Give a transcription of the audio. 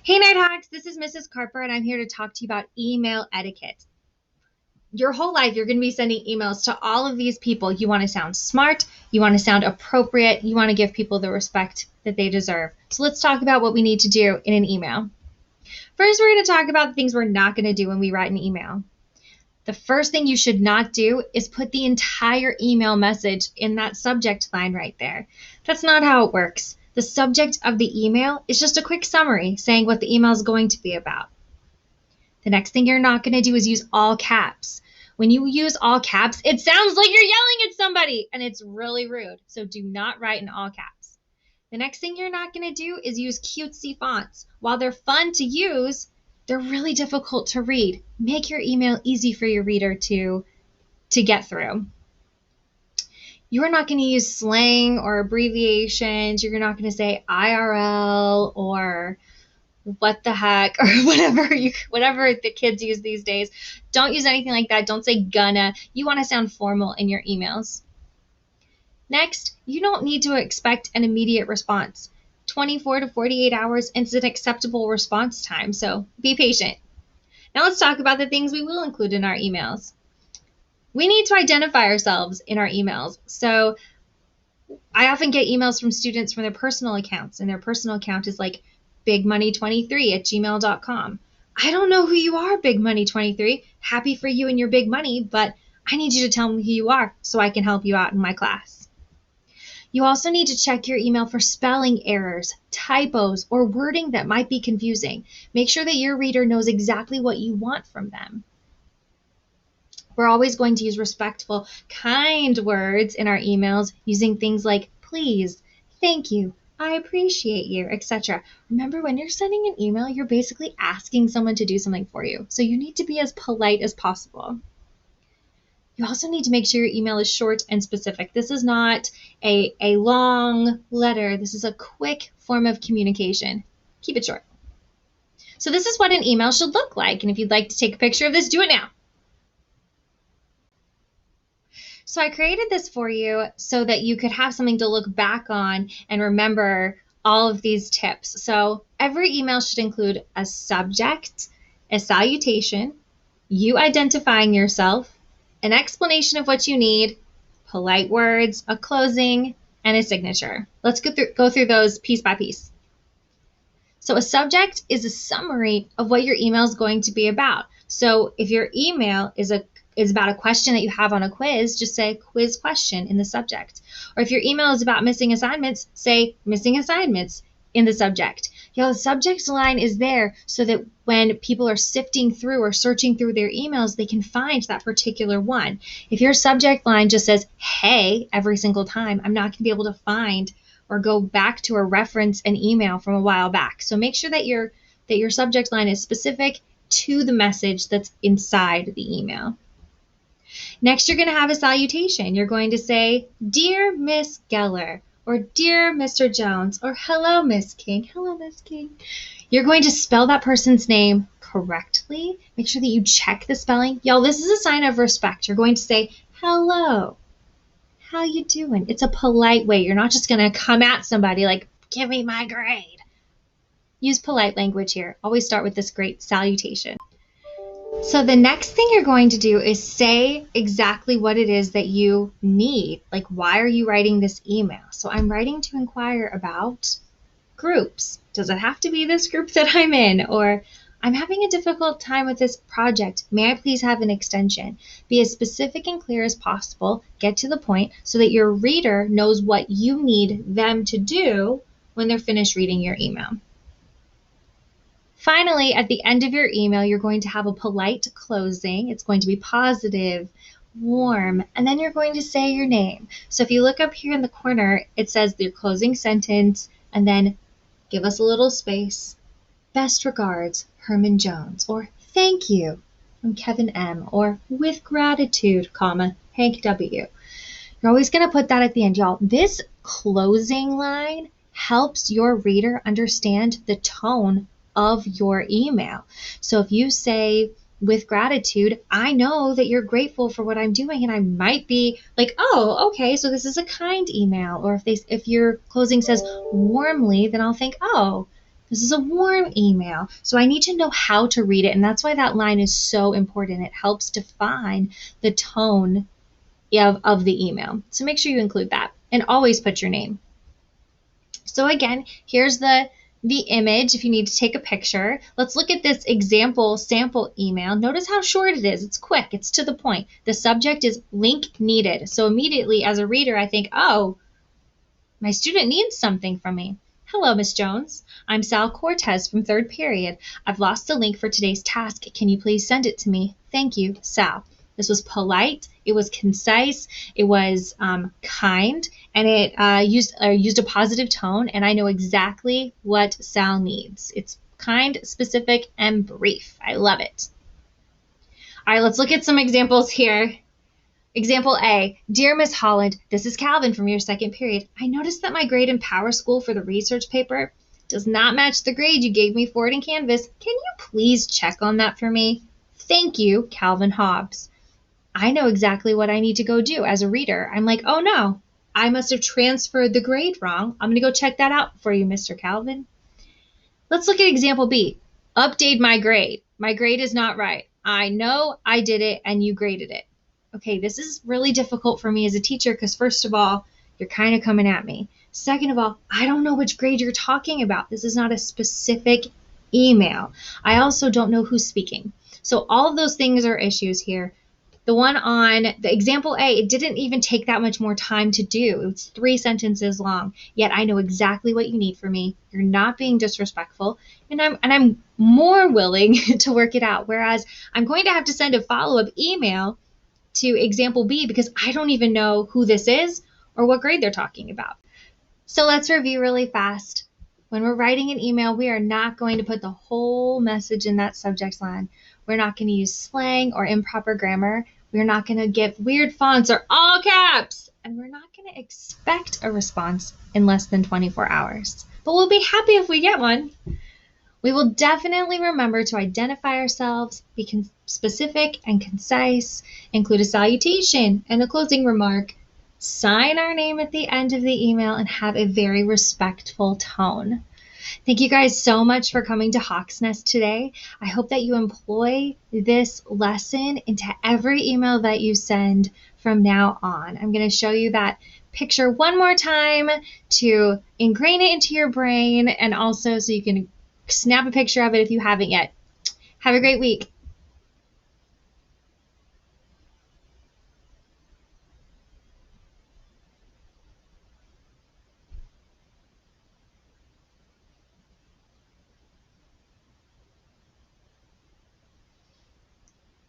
Hey Nighthawks, this is Mrs. Carper and I'm here to talk to you about email etiquette. Your whole life you're going to be sending emails to all of these people. You want to sound smart, you want to sound appropriate, you want to give people the respect that they deserve. So let's talk about what we need to do in an email. First, we're going to talk about the things we're not going to do when we write an email. The first thing you should not do is put the entire email message in that subject line right there. That's not how it works. The subject of the email is just a quick summary saying what the email is going to be about. The next thing you're not going to do is use all caps. When you use all caps, it sounds like you're yelling at somebody and it's really rude. So do not write in all caps. The next thing you're not going to do is use cutesy fonts. While they're fun to use, they're really difficult to read. Make your email easy for your reader to get through. You're not going to use slang or abbreviations. You're not going to say IRL or what the heck or whatever the kids use these days. Don't use anything like that. Don't say gonna. You want to sound formal in your emails. Next, you don't need to expect an immediate response. 24 to 48 hours is an acceptable response time, so be patient. Now let's talk about the things we will include in our emails. We need to identify ourselves in our emails. So I often get emails from students from their personal accounts, and their personal account is like bigmoney23@gmail.com. I don't know who you are, Big Money 23. Happy for you and your big money, but I need you to tell me who you are so I can help you out in my class. You also need to check your email for spelling errors, typos, or wording that might be confusing. Make sure that your reader knows exactly what you want from them. We're always going to use respectful, kind words in our emails using things like please, thank you, I appreciate you, etc. Remember, when you're sending an email, you're basically asking someone to do something for you. So you need to be as polite as possible. You also need to make sure your email is short and specific. This is not a long letter. This is a quick form of communication. Keep it short. So this is what an email should look like. And if you'd like to take a picture of this, do it now. So I created this for you so that you could have something to look back on and remember all of these tips. So every email should include a subject, a salutation, you identifying yourself, an explanation of what you need, polite words, a closing, and a signature. Let's go through those piece by piece. So a subject is a summary of what your email is going to be about. So if your email is about a question that you have on a quiz, just say quiz question in the subject. Or if your email is about missing assignments, say missing assignments in the subject. The subject line is there so that when people are sifting through or searching through their emails, they can find that particular one. If your subject line just says, hey, every single time, I'm not going to be able to find or go back to or reference an email from a while back. So make sure that your subject line is specific to the message that's inside the email. Next, you're going to have a salutation. You're going to say, Dear Miss Geller, or Dear Mr. Jones, or Hello, Miss King. Hello, Miss King. You're going to spell that person's name correctly. Make sure that you check the spelling. Y'all, this is a sign of respect. You're going to say, hello, how you doing? It's a polite way. You're not just going to come at somebody like, give me my grade. Use polite language here. Always start with this great salutation. So the next thing you're going to do is say exactly what it is that you need. Like, why are you writing this email? So I'm writing to inquire about groups. Does it have to be this group that I'm in? Or I'm having a difficult time with this project. May I please have an extension? Be as specific and clear as possible. Get to the point so that your reader knows what you need them to do when they're finished reading your email. Finally, at the end of your email, you're going to have a polite closing. It's going to be positive, warm, and then you're going to say your name. So if you look up here in the corner, it says your closing sentence, and then give us a little space. Best regards, Herman Jones, or thank you from Kevin M, or with gratitude, comma, Hank W. You're always going to put that at the end, y'all. This closing line helps your reader understand the tone of your email. So if you say with gratitude, I know that you're grateful for what I'm doing, and I might be like, oh, okay, so this is a kind email. Or if your closing says warmly, then I'll think, oh, This is a warm email. So I need to know how to read it. And that's why that line is so important. It helps define the tone of the email. So make sure you include that and always put your name. So again, here's the image if you need to take a picture. Let's look at this example sample email. Notice how short it is. It's quick. It's to the point. The subject is link needed. So immediately as a reader, I think, oh, my student needs something from me. Hello, Miss Jones. I'm Sal Cortez from third period. I've lost the link for today's task. Can you please send it to me? Thank you, Sal. This was polite, it was concise, it was kind, and it used a positive tone, and I know exactly what Sal needs. It's kind, specific, and brief. I love it. All right, let's look at some examples here. Example A, Dear Miss Holland, this is Calvin from your second period. I noticed that my grade in Power School for the research paper does not match the grade you gave me for it in Canvas. Can you please check on that for me? Thank you, Calvin Hobbs. I know exactly what I need to go do as a reader. I'm like, oh no, I must have transferred the grade wrong. I'm going to go check that out for you, Mr. Calvin. Let's look at example B. Update my grade. My grade is not right. I know I did it and you graded it. Okay, this is really difficult for me as a teacher because first of all, you're kind of coming at me. Second of all, I don't know which grade you're talking about. This is not a specific email. I also don't know who's speaking. So all of those things are issues here. The one on the example A, it didn't even take that much more time to do. It was 3 sentences long, yet I know exactly what you need from me. You're not being disrespectful, and I'm more willing to work it out. Whereas I'm going to have to send a follow-up email to example B because I don't even know who this is or what grade they're talking about. So let's review really fast. When we're writing an email, we are not going to put the whole message in that subject line. We're not going to use slang or improper grammar. We're not going to give weird fonts or all caps. And we're not going to expect a response in less than 24 hours. But we'll be happy if we get one. We will definitely remember to identify ourselves, be specific and concise, include a salutation and a closing remark, sign our name at the end of the email, and have a very respectful tone. Thank you guys so much for coming to Hawk's Nest today. I hope that you employ this lesson into every email that you send from now on. I'm going to show you that picture one more time to ingrain it into your brain and also so you can snap a picture of it if you haven't yet. Have a great week.